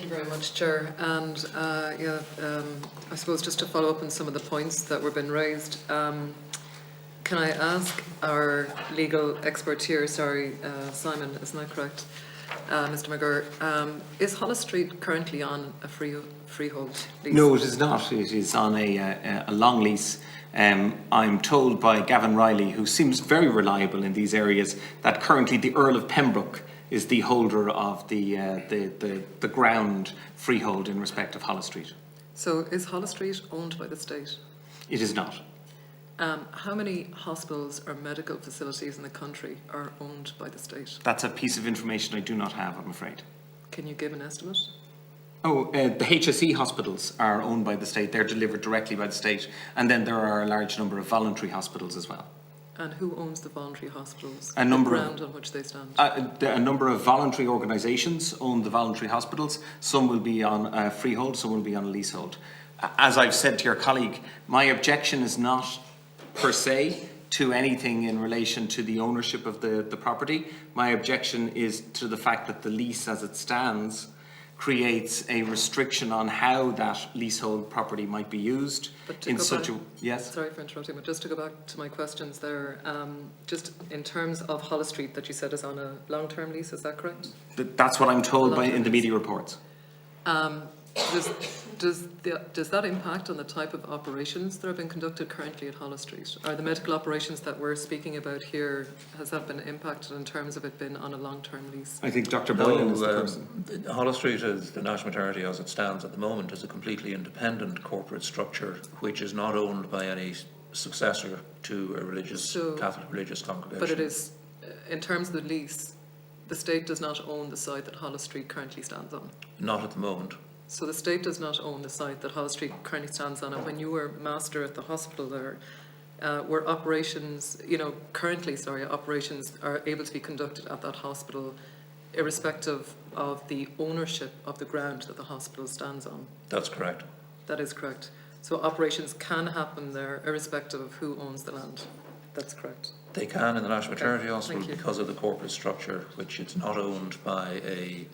Thank you very much, Chair. And I suppose just to follow up on some of the points that were being raised, can I ask our legal expert here, Simon, isn't that correct? Mr. McGurr, is Hollis Street currently on a freehold lease? No, it is not. It is on a long lease. I'm told by Gavin Riley, who seems very reliable in these areas, that currently the Earl of Pembroke is the holder of the ground freehold in respect of Hollis Street. So is Hollis Street owned by the state? It is not. How many hospitals or medical facilities in the country are owned by the state? That's a piece of information I do not have, I'm afraid. Can you give an estimate? Oh, the HSE hospitals are owned by the state. They're delivered directly by the state. And then there are a large number of voluntary hospitals as well. And who owns the voluntary hospitals? A number the ground on which they stand? A number of voluntary organisations own the voluntary hospitals. Some will be on a freehold, some will be on a leasehold. As I've said to your colleague, my objection is not per se to anything in relation to the ownership of the property. My objection is to the fact that the lease as it stands creates a restriction on how that leasehold property might be used in such a... Yes? Sorry for interrupting, but just to go back to my questions there, just in terms of Hollis Street that you said is on a long-term lease, is that correct? That's what I'm told in the media reports. Does that impact on the type of operations that are being conducted currently at Hollis Street? Are the medical operations that we're speaking about here, has that been impacted in terms of it being on a long-term lease? I think Dr. Boylan is the person. Hollis Street, as the National Maternity as it stands at the moment, is a completely independent corporate structure which is not owned by any successor to a Catholic religious congregation. But it is, in terms of the lease, the state does not own the site that Hollis Street currently stands on? Not at the moment. So the state does not own the site that Hollis Street currently stands on, and when you were master at the hospital there, were operations, operations are able to be conducted at that hospital irrespective of the ownership of the ground that the hospital stands on? That's correct. That is correct. So operations can happen there irrespective of who owns the land? That's correct. They can in the National Maternity Hospital because of the corporate structure, which is not owned by a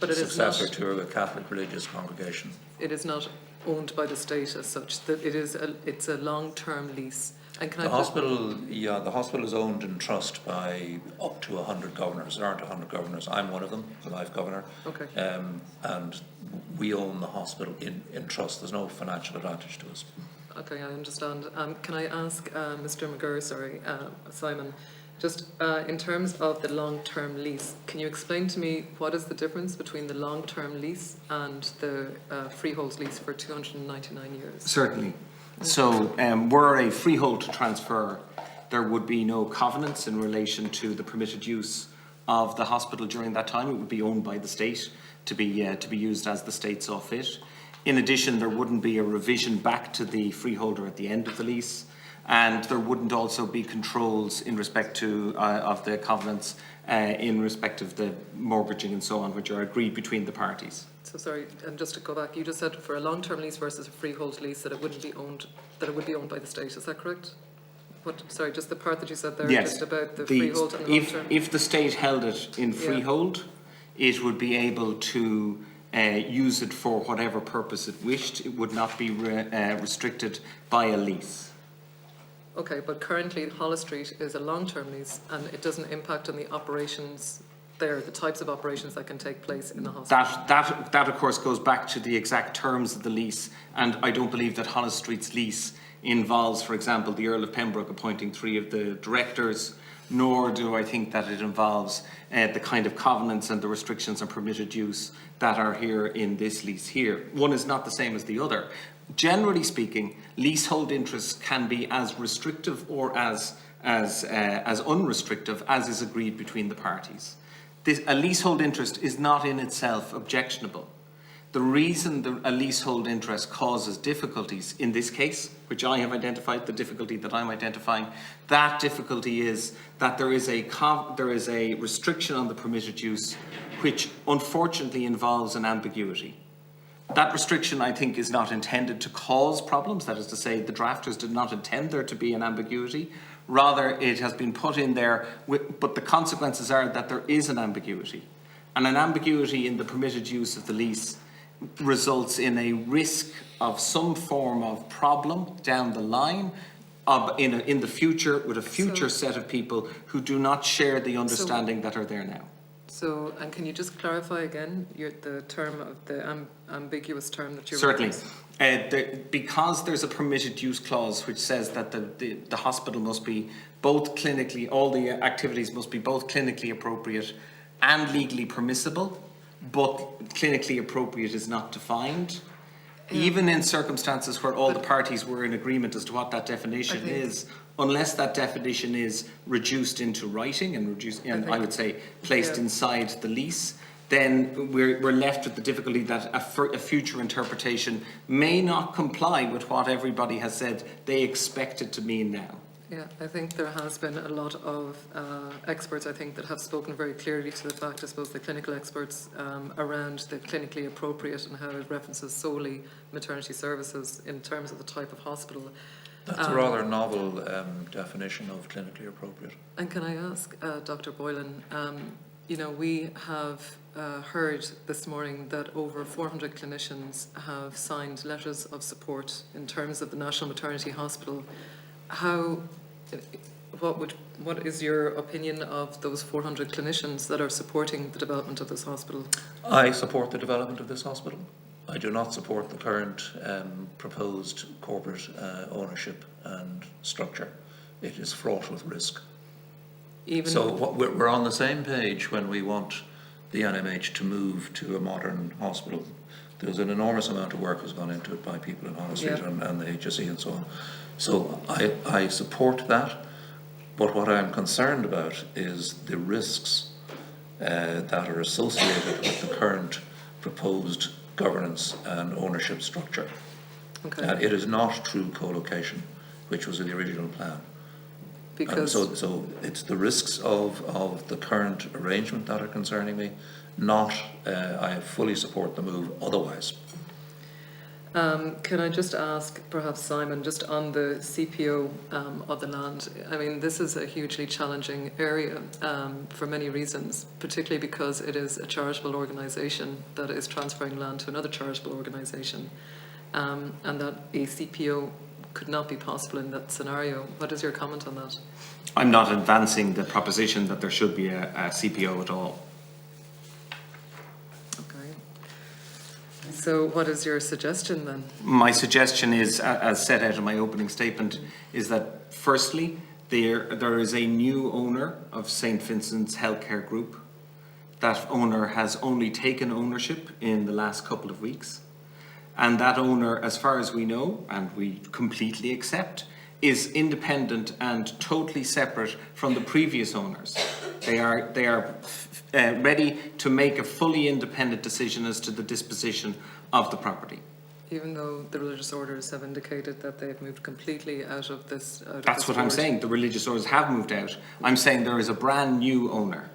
successor to a Catholic religious congregation. It is not owned by the state as such. That it's a long-term lease. And can the hospital is owned in trust by up to 100 governors. There aren't 100 governors. I'm one of them, the life governor. Okay. And we own the hospital in trust. There's no financial advantage to us. Okay, I understand. Can I ask Mr. McGurr, Simon, just in terms of the long-term lease, can you explain to me what is the difference between the long-term lease and the freehold lease for 299 years? Certainly. So were a freehold to transfer, there would be no covenants in relation to the permitted use of the hospital during that time. It would be owned by the state to be used as the state saw fit. In addition, there wouldn't be a revision back to the freeholder at the end of the lease. And there wouldn't also be controls in respect to of the covenants in respect of the mortgaging and so on, which are agreed between the parties. So sorry, and just to go back, you just said for a long-term lease versus a freehold lease that it wouldn't be owned, that it would be owned by the state. Is that correct? Sorry, just the part that you said there, yes, just about the freehold and the long-term. If the state held it in freehold, it would be able to use it for whatever purpose it wished. It would not be restricted by a lease. Okay, but currently Hollis Street is a long-term lease and it doesn't impact on the operations there, the types of operations that can take place in the hospital. That of course goes back to the exact terms of the lease, and I don't believe that Hollis Street's lease involves, for example, the Earl of Pembroke appointing 3 of the directors, nor do I think that it involves the kind of covenants and the restrictions on permitted use that are here in this lease here. One is not the same as the other. Generally speaking, leasehold interests can be as restrictive or as unrestrictive as is agreed between the parties. A leasehold interest is not in itself objectionable. The reason a leasehold interest causes difficulties in this case, which I have identified, the difficulty that I'm identifying, that difficulty is that there is a restriction on the permitted use which unfortunately involves an ambiguity. That restriction, I think, is not intended to cause problems. That is to say, the drafters did not intend there to be an ambiguity. Rather, it has been put in there, but the consequences are that there is an ambiguity. And an ambiguity in the permitted use of the lease results in a risk of some form of problem down the line in the future with a future set of people who do not share the understanding that are there now. So, and can you just clarify again the term of the ambiguous term that you're Certainly. Because there's a permitted use clause which says that the hospital must be both clinically, all the activities must be both clinically appropriate and legally permissible, but clinically appropriate is not defined. Even in circumstances where all the parties were in agreement as to what that definition is, unless that definition is reduced into writing and I would say placed inside the lease, then we're left with the difficulty that a future interpretation may not comply with what everybody has said they expect it to mean now. Yeah, I think there has been a lot of experts, I think, that have spoken very clearly to the fact, I suppose, the clinical experts around the clinically appropriate and how it references solely maternity services in terms of the type of hospital. That's a rather novel definition of clinically appropriate. And can I ask Dr. Boylan, you know, we have heard this morning that over 400 clinicians have signed letters of support in terms of the National Maternity Hospital. What is your opinion of those 400 clinicians that are supporting the development of this hospital? I support the development of this hospital. I do not support the current proposed corporate ownership and structure. It is fraught with risk. We're on the same page when we want the NMH to move to a modern hospital. There's an enormous amount of work has gone into it by people in Holland Street and the HSE and so on. So I support that, but what I'm concerned about is the risks that are associated with the current proposed governance and ownership structure. Okay. It is not true co-location, which was in the original plan. Because so it's the risks of the current arrangement that are concerning me, not I fully support the move otherwise. Can I just ask, perhaps Simon, just on the CPO of the land? I mean, this is a hugely challenging area for many reasons, particularly because it is a charitable organisation that is transferring land to another charitable organisation, and that a CPO could not be possible in that scenario. What is your comment on that? I'm not advancing the proposition that there should be a CPO at all. So what is your suggestion then? My suggestion is, as set out in my opening statement, is that firstly, there is a new owner of St. Vincent's Healthcare Group. That owner has only taken ownership in the last couple of weeks. And that owner, as far as we know, and we completely accept, is independent and totally separate from the previous owners. They are ready to make a fully independent decision as to the disposition of the property. Even though the religious orders have indicated that they've moved completely out of this. That's what I'm saying. The religious orders have moved out. I'm saying there is a brand new owner.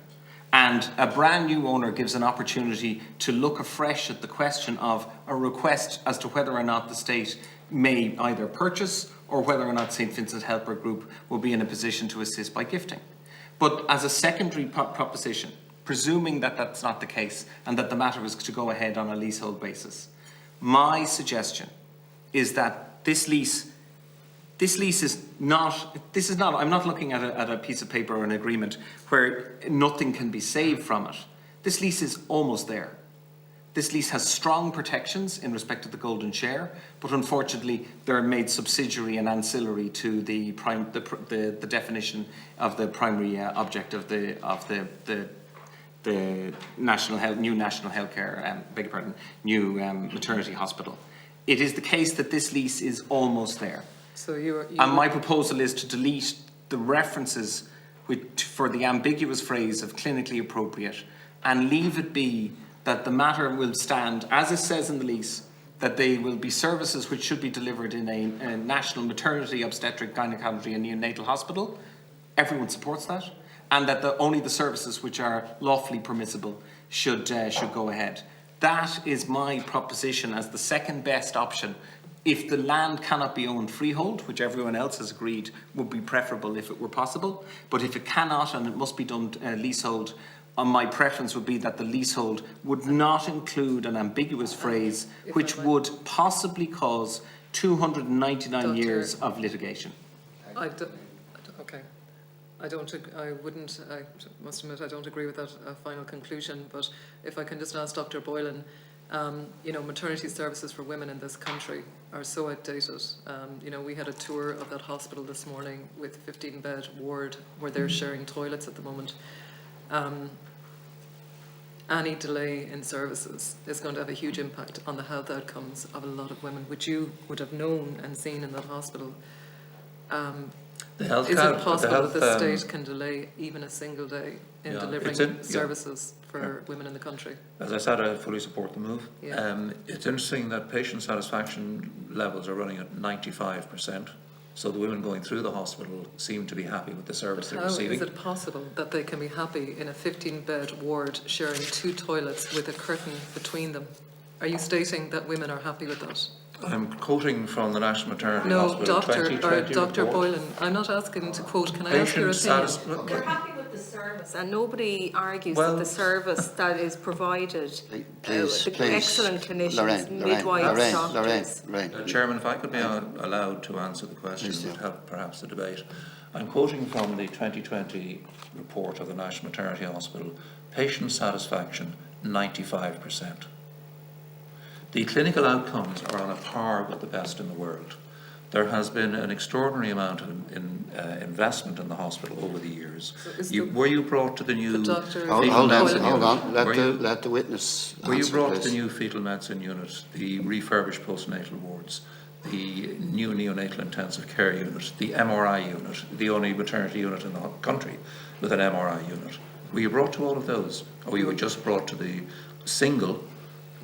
And a brand new owner gives an opportunity to look afresh at the question of a request as to whether or not the state may either purchase or whether or not St. Vincent Healthcare Group will be in a position to assist by gifting. But as a secondary proposition, presuming that that's not the case and that the matter is to go ahead on a leasehold basis, my suggestion is that this lease is not, I'm not looking at a piece of paper or an agreement where nothing can be saved from it. This lease is almost there. This lease has strong protections in respect to the golden share, but unfortunately they're made subsidiary and ancillary to the definition of the primary object of the new national healthcare, new maternity hospital. It is the case that this lease is almost there. So and my proposal is to delete the references for the ambiguous phrase of clinically appropriate and leave it be that the matter will stand, as it says in the lease, that they will be services which should be delivered in a national maternity, obstetric, gynecology and neonatal hospital. Everyone supports that. And that only the services which are lawfully permissible should go ahead. That is my proposition as the second best option. If the land cannot be owned freehold, which everyone else has agreed would be preferable if it were possible, but if it cannot and it must be done leasehold, my preference would be that the leasehold would not include an ambiguous phrase which would possibly cause 299 years of litigation. Okay. I must admit, I don't agree with that final conclusion, but if I can just ask Dr. Boylan, you know, maternity services for women in this country are so outdated. You know, we had a tour of that hospital this morning with 15-bed ward where they're sharing toilets at the moment. Any delay in services is going to have a huge impact on the health outcomes of a lot of women, which you would have known and seen in that hospital. Is it possible that the state can delay even a single day in delivering services for women in the country? As I said, I fully support the move. Yeah. It's interesting that patient satisfaction levels are running at 95%. So the women going through the hospital seem to be happy with the service they're receiving. How is it possible that they can be happy in a 15-bed ward sharing 2 toilets with a curtain between them? Are you stating that women are happy with that? I'm quoting from the National Maternity No, Hospital 2020 Dr. report. Boylan, I'm not asking to quote. Can I ask your opinion? We're happy with the service, and nobody argues that the service that is provided, the excellent clinicians, midwives, doctors. Chairman, if I could be allowed to answer the question, it would help perhaps the debate. I'm quoting from the 2020 report of the National Maternity Hospital. Patient satisfaction, 95%. The clinical outcomes are on a par with the best in the world. There has been an extraordinary amount of investment in the hospital over the years. So were you brought to the new Hold on. Let the witness answer, Were you brought please. to the new fetal medicine unit, the refurbished postnatal wards, the new neonatal intensive care unit, the MRI unit, the only maternity unit in the country with an MRI unit? Were you brought to all of those? Or were you just brought to the single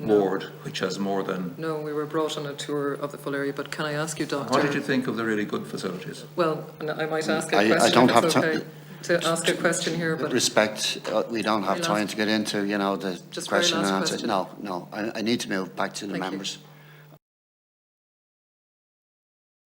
ward, which has more than... No, we were brought on a tour of the full area, but can I ask you, Doctor... What did you think of the really good facilities? Well, I might ask a question. I don't have time to ask a question here, but... Respect, we don't have time to get into, you know, the Just question very and last answer. question. No, I need to move back to the Thank you. members.